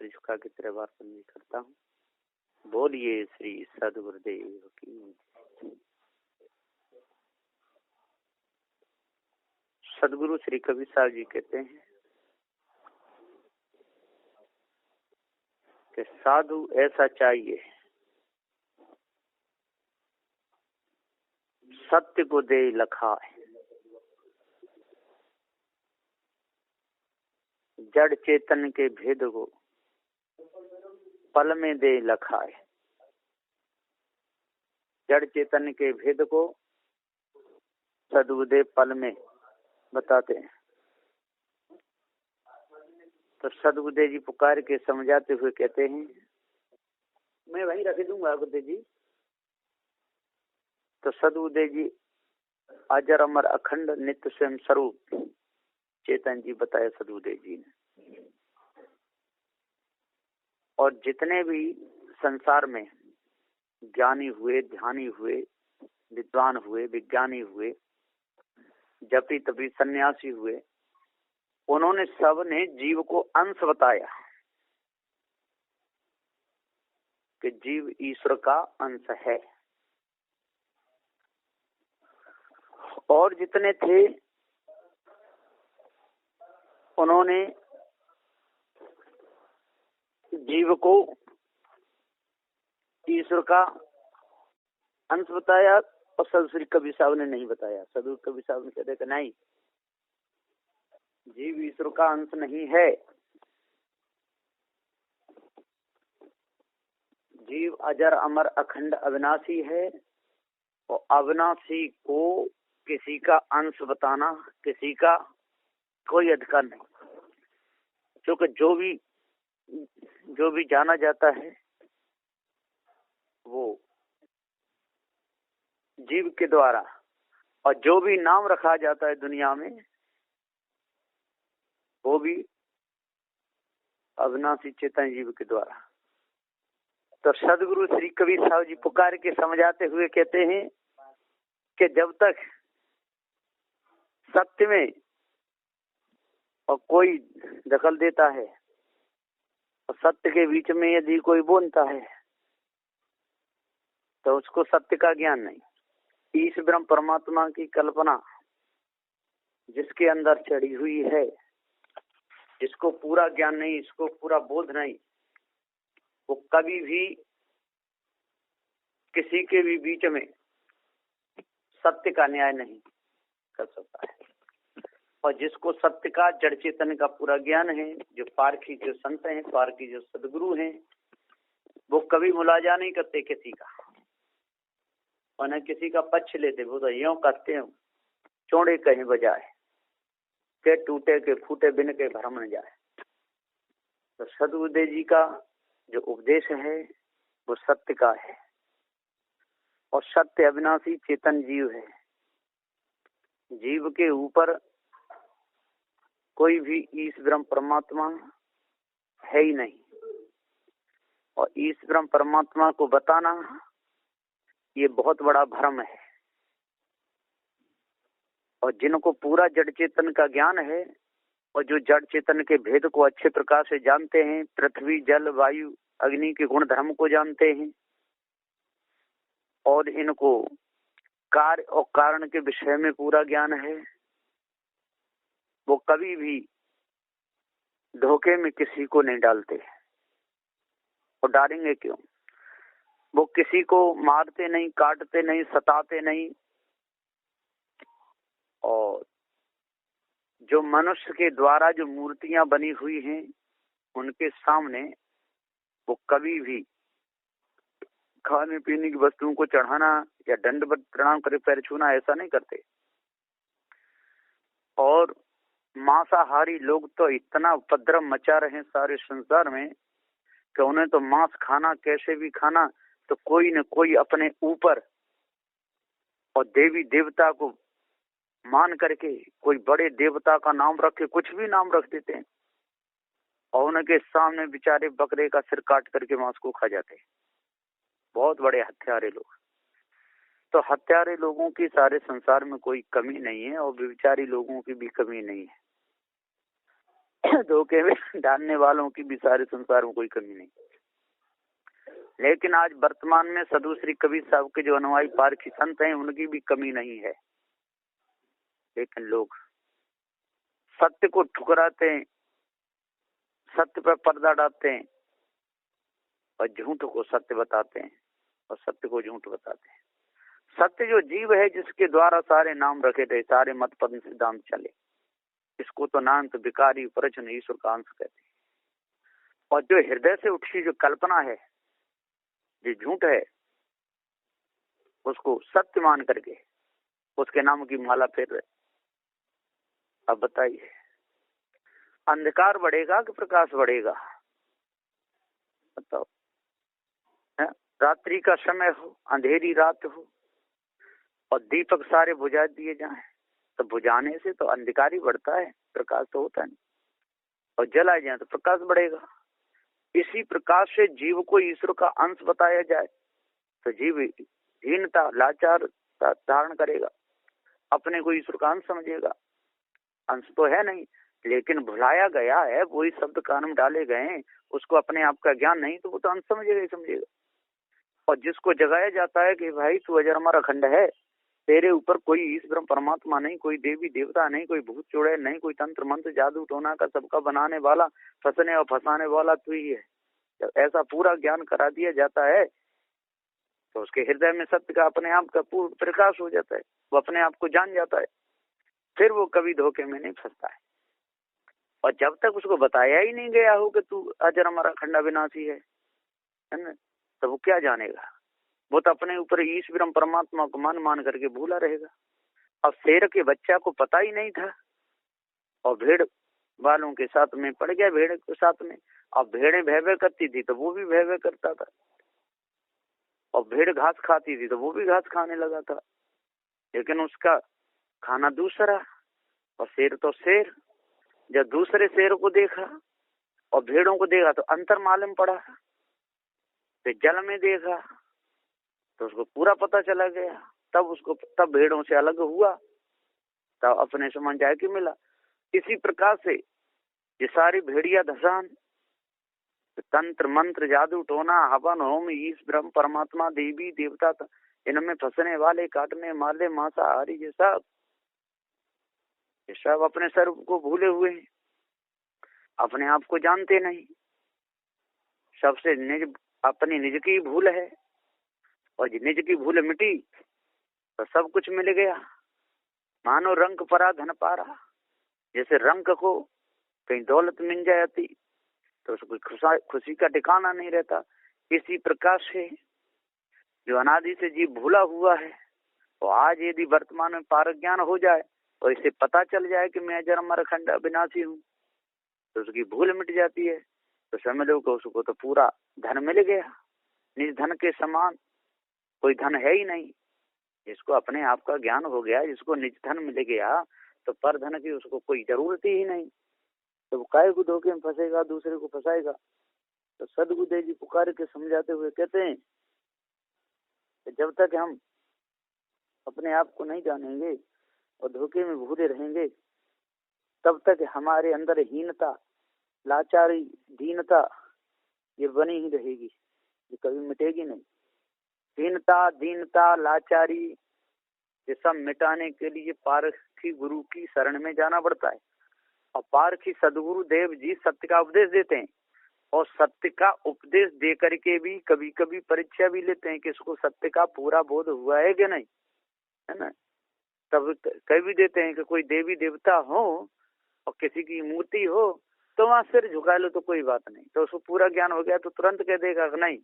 झुका के त्रिवार बंदी करता हूँ। बोलिए श्री सद्गुरुदेव की। सदगुरु श्री कबीर साहब जी कहते हैं कि साधु ऐसा चाहिए, सत्य को दे लखाए, जड़ चेतन के भेद को पल में दे लखाए। जड़ चेतन के भेद को सद्गुरुदेव पल में बताते हैं। तो सद्गुरुदेव जी पुकार के समझाते हुए कहते हैं, मैं वहीं रख दूंगा गुरुदेव जी। तो सद्गुरुदेव जी अजर अमर अखंड नित्य स्वयं स्वरूप चेतन जी बताया सद्गुरुदेव जी ने। और जितने भी संसार में ज्ञानी हुए, ध्यानी हुए, विद्वान हुए, विज्ञानी हुए, जपी तपी सन्यासी हुए, उन्होंने सब ने जीव को अंश बताया कि जीव ईश्वर का अंश है। और जितने थे उन्होंने जीव को ईश्वर का अंश बताया। और सदगुरु श्री कबीर साहब ने नहीं बताया। सदगुरु कबीर साहब ने कहते कि नहीं, जीव ईश्वर का अंश नहीं है। जीव अजर अमर अखंड अविनाशी है। और अविनाशी को किसी का अंश बताना, किसी का कोई अधिकार नहीं। क्योंकि जो भी जाना जाता है वो जीव के द्वारा, और जो भी नाम रखा जाता है दुनिया में वो भी अविनाशी चेतन जीव के द्वारा। तो सदगुरु श्री कबीर साहब जी पुकार के समझाते हुए कहते हैं कि जब तक सत्य में और कोई दखल देता है और सत्य के बीच में यदि कोई बोलता है तो उसको सत्य का ज्ञान नहीं। ईश ब्रह्म परमात्मा की कल्पना जिसके अंदर चढ़ी हुई है, जिसको पूरा ज्ञान नहीं, इसको पूरा बोध नहीं, वो कभी भी किसी के भी बीच में सत्य का न्याय नहीं कर सकता है। और जिसको सत्य का जड़ चेतन का पूरा ज्ञान है, जो पारखी जो संत हैं, पारखी जो सदगुरु हैं, वो कभी मुलाजा नहीं करते किसी का और न किसी का पक्ष लेते। वो तो यूं करते हैं, चौड़े कहीं बजाए, के टूटे के फूटे बिन के भरम न जाए। तो सदगुरुदेव जी का जो उपदेश है वो सत्य का है। और सत्य अविनाशी चेतन जीव है। जीव के ऊपर कोई भी ईश ब्रह्म परमात्मा है ही नहीं। और ईश ब्रह्म परमात्मा को बताना ये बहुत बड़ा भ्रम है। और जिनको पूरा जड़ चेतन का ज्ञान है और जो जड़ चेतन के भेद को अच्छे प्रकार से जानते हैं, पृथ्वी जल वायु अग्नि के गुण धर्म को जानते हैं और इनको कार्य और कारण के विषय में पूरा ज्ञान है, वो कभी भी धोखे में किसी को नहीं डालते। और डालेंगे क्यों? वो किसी को मारते नहीं, काटते नहीं, सताते नहीं। और जो मनुष्य के द्वारा जो मूर्तियां बनी हुई हैं उनके सामने वो कभी भी खाने पीने की वस्तुओं को चढ़ाना या दंडवत प्रणाम करे पैर छूना ऐसा नहीं करते। और मांसाहारी लोग तो इतना उपद्रव मचा रहे हैं सारे संसार में कि उन्हें तो मांस खाना, कैसे भी खाना, तो कोई न कोई अपने ऊपर और देवी देवता को मान करके कोई बड़े देवता का नाम रख के कुछ भी नाम रख देते हैं और उनके सामने बेचारे बकरे का सिर काट करके मांस को खा जाते हैं। बहुत बड़े हत्यारे लोग। तो हत्यारे लोगों की सारे संसार में कोई कमी नहीं है और व्यभिचारी लोगों की भी कमी नहीं है। धोखे में डालने वालों की भी सारे संसार में कोई कमी नहीं। लेकिन आज वर्तमान में साधु श्री कबीर साहब के जो अनुयायी पारखी संत हैं उनकी भी कमी नहीं है। लेकिन लोग सत्य को ठुकराते हैं, सत्य पर पर्दा डालते हैं और झूठ को सत्य बताते हैं और सत्य को झूठ बताते हैं। सत्य जो जीव है जिसके द्वारा सारे नाम रखे थे, सारे मत पद सिद्धांत चले, इसको तो नान्त विकारी प्रचन ईश्वर का अंश कहते हैं। और जो हृदय से उठी जो कल्पना है, जो झूठ है, उसको सत्य मान करके उसके नाम की माला फेर रहे। अब बताइए अंधकार बढ़ेगा कि प्रकाश बढ़ेगा? बताओ। रात्रि का समय हो, अंधेरी रात हो और दीपक सारे बुझा दिए जाएं, तो बुझाने से तो अंधकार ही बढ़ता है, प्रकाश तो होता नहीं। और जलाए जाए तो प्रकाश बढ़ेगा। इसी प्रकाश से जीव को ईश्वर का अंश बताया जाए तो जीव हीनता लाचारता धारण करेगा, अपने को ईश्वर का अंश समझेगा। अंश तो है नहीं, लेकिन भुलाया गया है, वही शब्द कान में डाले गए, उसको अपने आप का ज्ञान नहीं तो वो तो अंश समझेगा ही समझेगा। और जिसको जगाया जाता है कि भाई तू अजर अमर अखंड है, तेरे ऊपर कोई ईश्वर परमात्मा नहीं, कोई देवी देवता नहीं, कोई भूत चुड़ैल नहीं, कोई तंत्र मंत्र जादू टोना का सबका बनाने वाला, फंसने और फंसाने वाला तू ही है। जब ऐसा पूरा ज्ञान करा दिया जाता है तो उसके हृदय में सत्य का अपने आप का पूर्ण प्रकाश हो जाता है, वो अपने आप को जान जाता है, फिर वो कभी धोखे में नहीं फंसता है। और जब तक उसको बताया ही नहीं गया हो कि तू अजर अमर अखंड अविनाशी है ना, तो वो क्या जानेगा? वो तो अपने ऊपर ईश्वर परमात्मा को मन मान करके भूला रहेगा। अब शेर के बच्चा को पता ही नहीं था और भेड़ वालों के साथ में पड़ गया, भेड़ के साथ में। अब भेड़ें भय भय करती थी तो वो भी भय भय करता था, और भेड़ घास खाती थी तो वो भी घास खाने लगा था। लेकिन उसका खाना दूसरा और शेर तो शेर। जब दूसरे शेर को देखा और भेड़ों को देखा तो अंतर मालूम पड़ा। फिर जल में देखा तो उसको पूरा पता चला गया, तब भेड़ों से अलग हुआ, तब अपने से मन जाए कि मिला। इसी प्रकार से ये सारी भेड़िया धसान, तंत्र मंत्र जादू टोना हवन होम ईश ब्रह्म परमात्मा देवी देवता, इनमें फंसने वाले काटने माले मांसाहारी ये सब अपने स्वरूप को भूले हुए हैं, अपने आप को जानते नहीं। सबसे निज अपनी निज की भूल है, और निज की भूल मिटी तो सब कुछ मिल गया। मानो रंग परा धन पारा, जैसे रंग को कहीं दौलत मिल जाती तो उसको खुशी का ठिकाना नहीं रहता। इसी प्रकार से जो अनादि से जीव भूला हुआ है, तो आज यदि वर्तमान में पारक ज्ञान हो जाए और इसे पता चल जाए कि मैं अजर अमर अखंड अविनाशी हूँ, तो उसकी भूल मिट जाती है। तो समझ लो कि उसको तो पूरा धन मिल गया। निज धन के समान कोई धन है ही नहीं। जिसको अपने आप का ज्ञान हो गया, जिसको निज धन मिल गया, तो पर धन की उसको कोई जरूरत ही नहीं। तो वो काय को धोखे में फंसेगा, दूसरे को फंसाएगा। तो सदगुरुदेव जी पुकार के समझाते हुए कहते हैं कि जब तक हम अपने आप को नहीं जानेंगे और धोखे में भूले रहेंगे, तब तक हमारे अंदर हीनता, लाचारी, दीनता ये बनी ही रहेगी, ये कभी मिटेगी नहीं। हीनता, दीनता, लाचारी ये सब मिटाने के लिए पारखी गुरु की शरण में जाना पड़ता है। और पारखी सदगुरु देव जी सत्य का उपदेश देते हैं, और सत्य का उपदेश दे करके भी कभी कभी परीक्षा भी लेते हैं कि इसको सत्य का पूरा बोध हुआ है कि नहीं, है ना। तब कह भी देते हैं कि कोई देवी देवता हो और किसी की मूर्ति हो तो वहां सिर झुका लो तो कोई बात नहीं। तो उसको पूरा ज्ञान हो गया तो तुरंत कह देगा कि नहीं,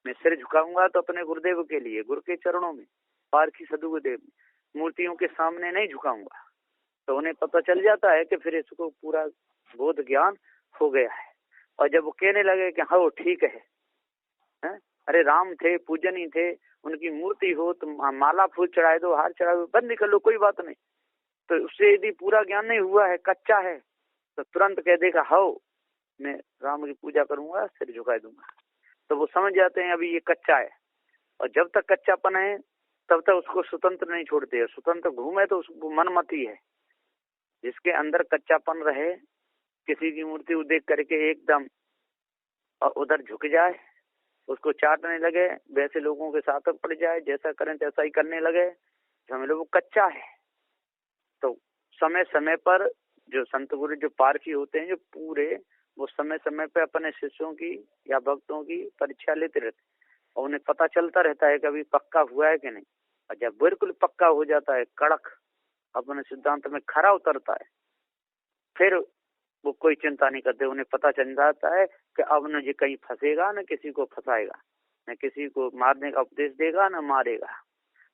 मैं सिर झुकाऊंगा तो अपने गुरुदेव के लिए, गुरु के चरणों में, पारखी सदगुरुदेव, मूर्तियों के सामने नहीं झुकाऊंगा। तो उन्हें पता चल जाता है कि फिर इसको पूरा बोध ज्ञान हो गया है। और जब वो कहने लगे कि हाँ ठीक है, अरे राम थे, पूजनी थे, उनकी मूर्ति हो तो माला फूल चढ़ाए दो, हार चढ़ाए दो, बंद कर लो, कोई बात नहीं। तो उससे यदि पूरा ज्ञान नहीं हुआ है, कच्चा है, तो तुरंत कह देगा हाँ मैं राम की पूजा करूंगा, सिर झुका दूंगा। तो वो समझ जाते हैं अभी ये कच्चा है। और जब तक कच्चापन है तब तक उसको स्वतंत्र नहीं छोड़ते। स्वतंत्र घूमे तो उसको मनमती है। जिसके अंदर कच्चापन रहे किसी की मूर्ति को देख करके एकदम उधर झुक जाए, उसको चाटने लगे, वैसे लोगों के साथ पड़ जाए, जैसा करें तैसा ही करने लगे, समझ लो वो कच्चा है। तो समय समय पर जो संत गुरु जो पारखी होते हैं, जो पूरे वो समय समय पे अपने शिष्यों की या भक्तों की परीक्षा लेते रहते हैं और उन्हें पता चलता रहता है कभी पक्का हुआ है कि नहीं। और जब बिल्कुल पक्का हो जाता है, कड़क अपने सिद्धांत में खरा उतरता है, फिर वो कोई चिंता नहीं करते। उन्हें पता चल जाता है कि अब न ये कहीं फंसेगा, न किसी को फंसाएगा, न किसी को मारने का उपदेश देगा, न मारेगा,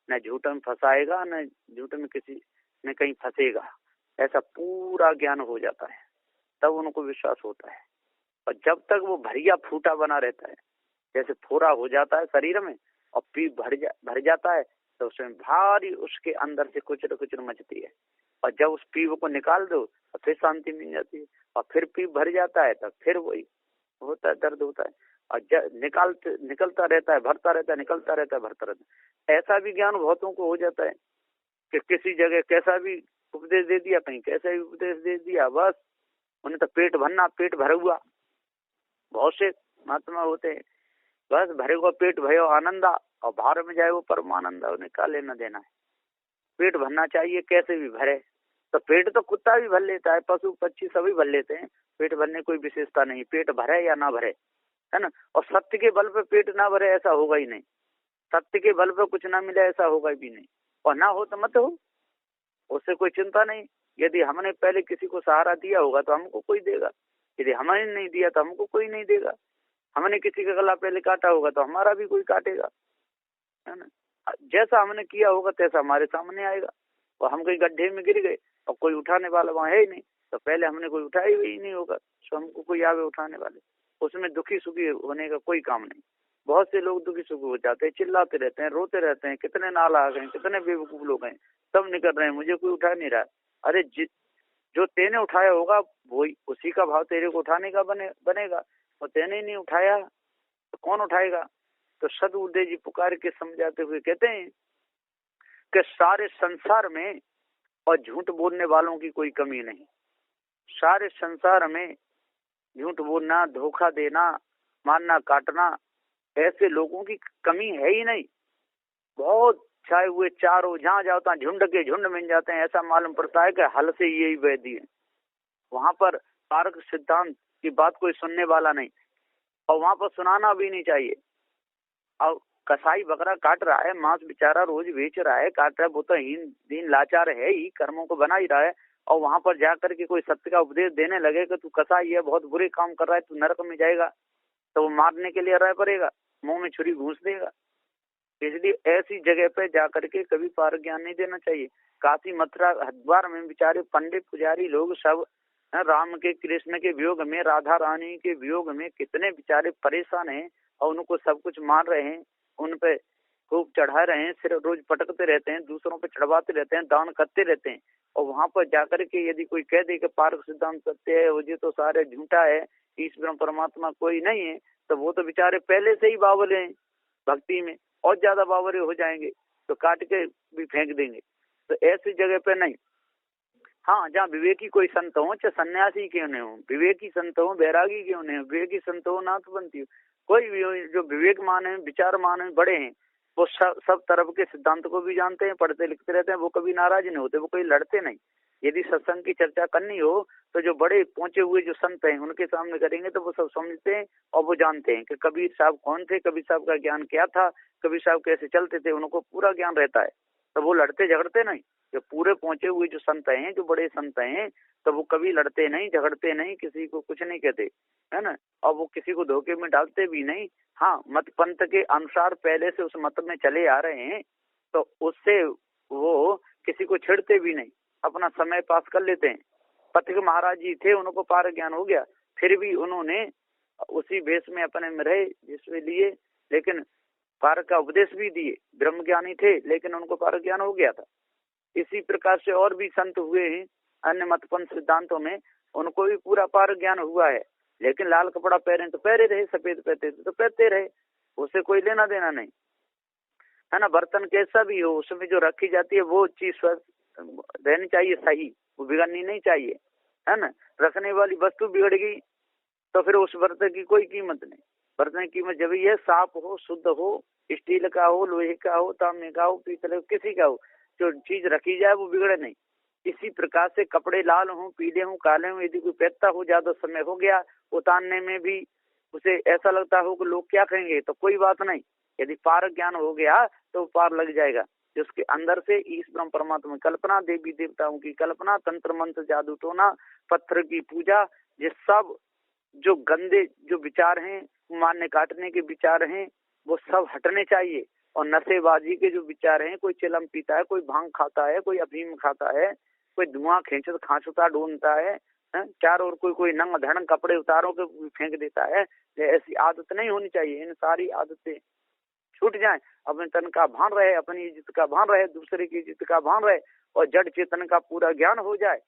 न झूठ में फंसाएगा, न झूठ में किसी में कहीं फंसेगा। ऐसा पूरा ज्ञान हो जाता है, तब उनको विश्वास होता है। और जब तक वो भरिया फूटा बना रहता है, जैसे फोड़ा हो जाता है शरीर में और पीप भर जाता है, तो उसमें भारी उसके अंदर से कुचर कुचर मचती है। और जब उस पीप को निकाल दो तो फिर शांति मिल जाती है। और फिर पीप भर जाता है, तब फिर वही होता है, दर्द होता है। और निकलता रहता है, भरता रहता है, निकलता रहता है, भरता रहता है। ऐसा भी ज्ञान बहुतों को हो जाता है कि किसी जगह कैसा भी उपदेश दे दिया, कहीं कैसा भी उपदेश दे दिया, बस उन्हें तो पेट भरना, पेट भरा हुआ। बहुत से महात्मा होते हैं, बस भरे हुआ पेट भयो आनंदा, और बाहर में जाए वो परमानंदा, उन्हें क्या लेना देना है। पेट भरना चाहिए, कैसे भी भरे। तो पेट तो कुत्ता भी भर लेता है, पशु पक्षी सभी भर लेते हैं, पेट भरने कोई विशेषता नहीं, पेट भरे या ना भरे, है ना। और सत्य के बल पे पेट ना भरे ऐसा होगा ही नहीं, सत्य के बल पे कुछ ना मिले ऐसा होगा भी नहीं। और ना हो तो मत हो, उससे कोई चिंता नहीं। यदि हमने पहले किसी को सहारा दिया होगा तो हमको कोई देगा, यदि हमने नहीं दिया तो हमको कोई नहीं देगा। हमने किसी का गला पहले काटा होगा तो हमारा भी कोई काटेगा, है ना। जैसा हमने किया होगा तैसा हमारे सामने आएगा। और हम कहीं गड्ढे में गिर गए और कोई उठाने वाला वहां है ही नहीं, तो पहले हमने कोई उठाया ही नहीं होगा, तो हमको कोई आवे उठाने वाले। उसमें दुखी सुखी होने का कोई काम नहीं। बहुत से लोग दुखी सुखी हो जाते हैं, चिल्लाते रहते हैं, रोते रहते हैं, कितने नालायक हैं, कितने बेवकूफ लोग हैं, सब निकल रहे हैं, मुझे कोई उठा नहीं रहा। अरे जो तेने उठाया होगा वही, उसी का भाव तेरे को उठाने का बनेगा। और तेने ही नहीं उठाया तो कौन उठाएगा। तो सदगुरुदेव जी पुकार के समझाते हुए कहते हैं कि सारे संसार में और झूठ बोलने वालों की कोई कमी नहीं। सारे संसार में झूठ बोलना, धोखा देना, मारना काटना, ऐसे लोगों की कमी है ही नहीं। बहुत छाए हुए चारों, जहाँ जाओ तहाँ झुंड के झुंड मिल जाते हैं। ऐसा मालूम पड़ता है कि हल से यही वैदी है। वहां पर तारक सिद्धांत की बात कोई सुनने वाला नहीं, और वहां पर सुनाना भी नहीं चाहिए। अब कसाई बकरा काट रहा है, मांस बेचारा रोज बेच रहा है, काट रहा है, वो तो हीन दीन लाचार है ही, कर्मों को बना ही रहा है। और वहां पर जाकर के कोई सत्य का उपदेश देने लगे कि तू कसाई है, बहुत बुरे काम कर रहा है, तू नरक में जाएगा, तो वो मारने के लिए रह पड़ेगा, मुंह में छुरी घूस देगा। इसलिए ऐसी जगह पे जाकर के कभी पार ज्ञान नहीं देना चाहिए। काशी मथुरा हरिद्वार में बेचारे पंडित पुजारी लोग सब राम के कृष्ण के वियोग में, राधा रानी के वियोग में कितने बेचारे परेशान हैं, और उनको सब कुछ मार रहे हैं, उन पे खूब चढ़ा रहे हैं, सिर रोज पटकते रहते हैं, दूसरों पे चढ़वाते रहते हैं, दान करते रहते हैं। और वहां पर जाकर के यदि कोई कह दे कि पारक सिद्धांत सत्य है, वो जी तो सारे झूठा है, ईश्वर परमात्मा कोई नहीं है, तो वो तो बेचारे पहले से ही बावले हैं, भक्ति में और ज्यादा बावरे हो जाएंगे, तो काट के भी फेंक देंगे। तो ऐसी जगह पे नहीं। हाँ, जहाँ विवेकी कोई संत हो, चाहे सन्यासी क्यों नहीं हो, विवेकी संत हो, बैरागी क्यों नहीं हो, विवेकी संत हो, नाथपंथी हो, कोई भी हो, जो विवेक माने, विचार माने बड़े हैं, वो सब तरफ के सिद्धांत को भी जानते हैं, पढ़ते लिखते रहते हैं, वो कभी नाराज नहीं होते, वो कोई लड़ते नहीं। यदि सत्संग की चर्चा करनी हो तो जो बड़े पहुंचे हुए जो संत हैं उनके सामने करेंगे, तो वो सब समझते हैं और वो जानते हैं कि कबीर साहब कौन थे, कबीर साहब का ज्ञान क्या था, कबीर साहब कैसे चलते थे, उनको पूरा ज्ञान रहता है। तो वो लड़ते झगड़ते नहीं। जो पूरे पहुंचे हुए जो संत हैं, जो बड़े संत हैं, तो वो कभी लड़ते नहीं, झगड़ते नहीं, किसी को कुछ नहीं कहते, है ना। और वो किसी को धोखे में डालते भी नहीं। हाँ, मत पंथ के अनुसार पहले से उस मत में चले आ रहे हैं, तो उससे वो किसी को छेड़ते भी नहीं, अपना समय पास कर लेते हैं। पथिक महाराज जी थे, उनको पार ज्ञान हो गया, फिर भी उन्होंने उसी भेष में अपने में रहे जिसमें लिए, लेकिन पार का उपदेश भी दिए। ब्रह्म ज्ञानी थे लेकिन उनको पार ज्ञान हो गया था। इसी प्रकार से और भी संत हुए हैं अन्य मतपंथ सिद्धांतों में, उनको भी पूरा पार ज्ञान हुआ है, लेकिन लाल कपड़ा पहने तो पहरे रहे, सफेद पहनते तो पहनते रहे, उससे कोई लेना देना नहीं, है ना। बर्तन कैसा भी हो, उसमें जो रखी जाती है वो चीज स्वस्थ रहनी चाहिए, सही, वो बिगड़नी नहीं चाहिए, है ना। रखने वाली वस्तु बिगड़ गई तो फिर उस बर्तन की कोई कीमत नहीं। बर्तन की कीमत जब ये साफ हो, शुद्ध हो, स्टील का हो, लोहे का हो, तांबे का हो, पीतल का, किसी का हो, जो चीज रखी जाए वो बिगड़े नहीं। इसी प्रकार से कपड़े लाल हों, पीले हों, काले हों, यदि कोई पहनता हो, ज्यादा समय हो गया, उतारने में भी उसे ऐसा लगता हो कि लोग क्या कहेंगे, तो कोई बात नहीं। यदि पार ज्ञान हो गया तो पार लग जाएगा। जिसके अंदर से ईश्वर परमात्मा की कल्पना, देवी देवताओं की कल्पना, तंत्र मंत्र, जादू टोना, पत्थर की पूजा, ये सब जो गंदे जो विचार हैं, मारने काटने के विचार हैं, वो सब हटने चाहिए। और नशेबाजी के जो विचार हैं, कोई चिलम पीता है, कोई भांग खाता है, कोई अफीम खाता है, कोई धुआं खींचता खांचता ढूंढता है, चारों ओर कोई नंग धड़ंग कपड़े उतारों के फेंक देता है, ऐसी आदत नहीं होनी चाहिए। इन सारी आदतें छूट जाए, अपने तन का भान रहे, अपनी इज्जत का भान रहे, दूसरे की इज्जत का भान रहे, और जड़ चेतन का पूरा ज्ञान हो जाए।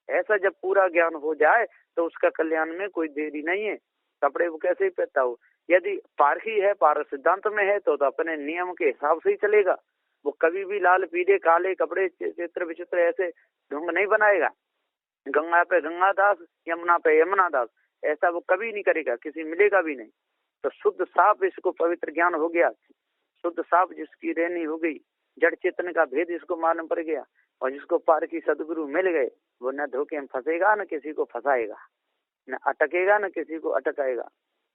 ऐसा जब पूरा ज्ञान हो जाए तो उसका कल्याण में कोई देरी नहीं है। कपड़े वो कैसे ही पहनता हो, यदि पारखी है, पार सिद्धांत में है, तो अपने नियम के हिसाब से ही चलेगा। वो कभी भी लाल पीले काले कपड़े चित्र विचित्र ऐसे ढंग नहीं बनाएगा। गंगा पे गंगादास, यमुना पे यमुनादास, ऐसा वो कभी नहीं करेगा, किसी मिलेगा भी नहीं। तो शुद्ध साफ इसको पवित्र ज्ञान हो गया, शुद्ध साफ जिसकी रहनी हो गई, जड़ चेतन का भेद इसको मालूम पड़ गया, और जिसको पार की सदगुरु मिल गए, वो न धोखे में फंसेगा, न किसी को फंसाएगा, न अटकेगा, न किसी को अटकाएगा,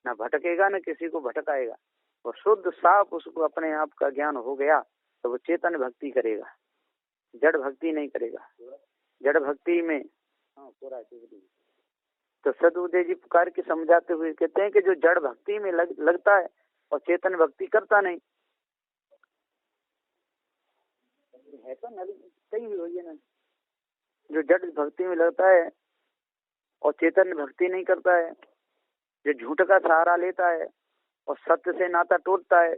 न भटकेगा, न किसी को भटकाएगा। वो शुद्ध साफ उसको अपने आप का ज्ञान हो गया तो वो चेतन भक्ति करेगा, जड़ भक्ति नहीं करेगा। जड़ भक्ति में तो सदुदय जी पुकार के समझाते हुए कहते हैं कि जो जड़ भक्ति में लगता है और चेतन भक्ति करता नहीं है, तो सही भी होगी ना। जो जड़ भक्ति में लगता है और चेतन भक्ति नहीं करता है, जो झूठ का सहारा लेता है और सत्य से नाता तोड़ता है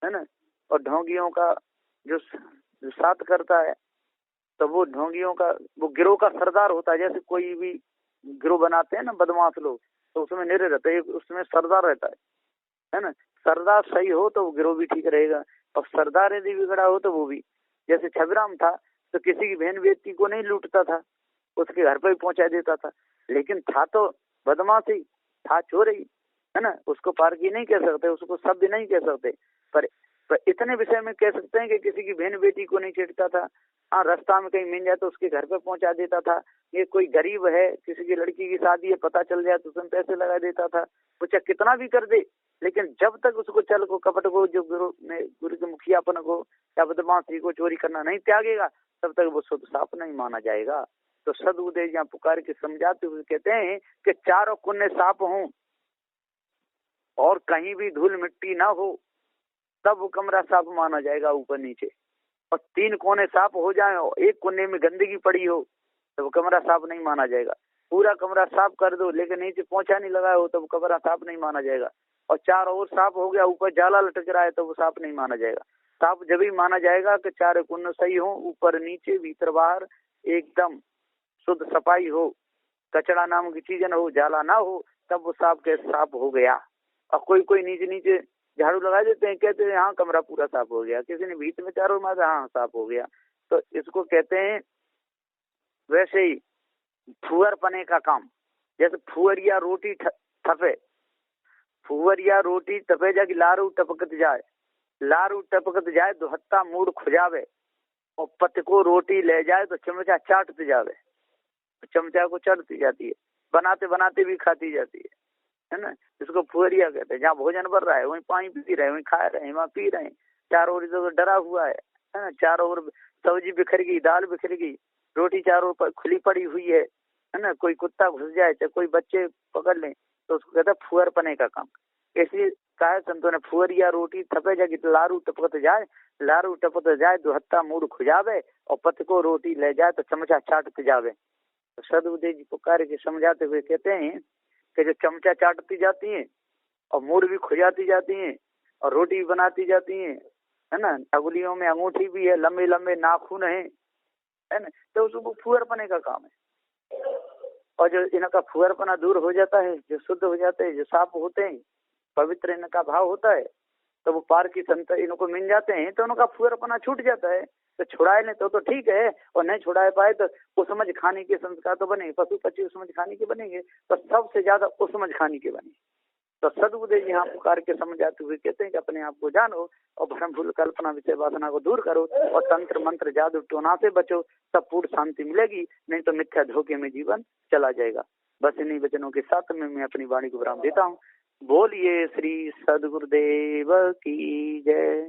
ना, और ढोंगियों का जो साथ करता है, तो वो ढोंगियों का वो गिरोह का सरदार होता है। जैसे कोई भी गिरोह बनाते हैं ना बदमाश लोग, तो उसमें निरे रहते हैं, उसमें सरदार रहता है ना। सरदार सही हो तो वो गिरोह भी ठीक रहेगा, और सरदार यदि बिगड़ा हो तो वो भी। जैसे छबराम था तो किसी की बहन बेटी को नहीं लूटता था, उसके घर पर ही पहुंचा देता था, लेकिन था तो बदमाश ही, था चोर ही, है ना। उसको पारकी नहीं कह सकते, उसको शब्द नहीं कह सकते, पर इतने विषय में कह सकते हैं कि किसी की बहन बेटी को नहीं छेड़ता था। हाँ, रास्ता में कहीं मिल जाए तो उसके घर पे पहुंचा देता था। ये कोई गरीब है, किसी की लड़की की शादी है, पता चल जाए तो उसमें पैसे लगा देता था। वो चाहे कितना भी कर दे, लेकिन जब तक उसको चल को कपट को, जो गुरु के मुखियापन को या बदमाशी को, चोरी करना नहीं त्यागेगा, तब तक वो शुद्ध साफ नहीं माना जाएगा। तो सदुदय यहाँ पुकार के समझाते हुए कहते हैं कि चारों कुन्ने साफ हों और कहीं भी धूल मिट्टी ना हो, तब वो कमरा साफ माना जाएगा ऊपर नीचे। और 3 कोने साफ हो जाए और एक कोने में गंदगी पड़ी हो तो वो कमरा साफ नहीं माना जाएगा। पूरा कमरा साफ कर दो लेकिन नीचे पोंछा नहीं लगाया हो तो वो कमरा साफ नहीं माना जाएगा। और चारों ओर साफ हो गया, ऊपर जाला लटक रहा है तो वो साफ नहीं माना जाएगा। साफ जब ही माना जाएगा कि चारों कोने सही हो, ऊपर नीचे भीतर बाहर एकदम शुद्ध सफाई हो, कचरा नाम की चीज न हो, जाला ना हो, तब वो साफ के साफ हो गया। और कोई नीचे नीचे झाड़ू लगा देते हैं, कहते हैं हाँ कमरा पूरा साफ हो गया, किसी ने भीतर में चारों मारा, हाँ साफ हो गया। तो इसको कहते हैं वैसे ही फुअर पने का काम। जैसे फुअरिया रोटी थपे, फुअरिया रोटी तपे जाके लारू टपकत जाए, लारू टपकत जाए तो हत्ता मूड खुजावे, और पत को रोटी ले जाए तो चमचा चाटते जावे, चमचा को चढ़ती जाती है, बनाते बनाते भी खाती जाती है ना। इसको फुहरिया कहते हैं। जहाँ भोजन बन रहा है वहीं पानी पी रहे हैं, वहीं खा रहे हैं, वहाँ पी रहे हैं, चारों ओर तो डरा हुआ है ना। चारों ओर सब्जी बिखर गई, दाल बिखर गई, रोटी चारों ओर खुली पड़ी हुई है ना। कोई कुत्ता घुस जाए, चाहे कोई बच्चे पकड़ लें, तो उसको कहते हैं फुअर पने का काम। इसलिए कहा है संतों ने, फुहरिया रोटी थपे जागी तो लारू टपकत जाए, लारू टपकत जाए तो हत्ता मूड खुजावे, और पत को रोटी ले जाए तो चमचा चाटते जावे। तो सदुदय जी पुकार के समझाते हुए कहते हैं कि जो चमचा चाटती जाती हैं और मूड भी खुजाती जाती हैं और रोटी भी बनाती जाती हैं, है ना, अंगुलियों में अंगूठी भी है, लंबे लंबे नाखून है ना, तो उसको फुअरपने का काम है। और जो इनका फुअरपना दूर हो जाता है, जो शुद्ध हो जाते हैं, जो साफ होते हैं, पवित्र इनका भाव होता है, तो वो पार की संत इनको मिल जाते हैं, तो उनका फुअरपना छूट जाता है। तो छुड़ाए नहीं तो ठीक है, और नहीं छुड़ाए पाए तो उसमझ खाने के संस्कार तो बनेंगे, पशु पक्षी उसमझ खाने के बनेंगे, तो सबसे ज्यादा उसमझ खाने के बने। तो सदगुरुदेव जी यहाँ पुकार के समझाते हुए कहते हैं कि अपने आप को जानो और भ्रम भूल कल्पना विषय वासना को दूर करो और तंत्र मंत्र जादू टोना से बचो, तब पूर्ण शांति मिलेगी, नहीं तो मिथ्या धोखे में जीवन चला जाएगा। बस इन्हीं वचनों के साथ में मैं अपनी वाणी को विराम देता हूँ। बोलिए श्री सदगुरुदेव की जय।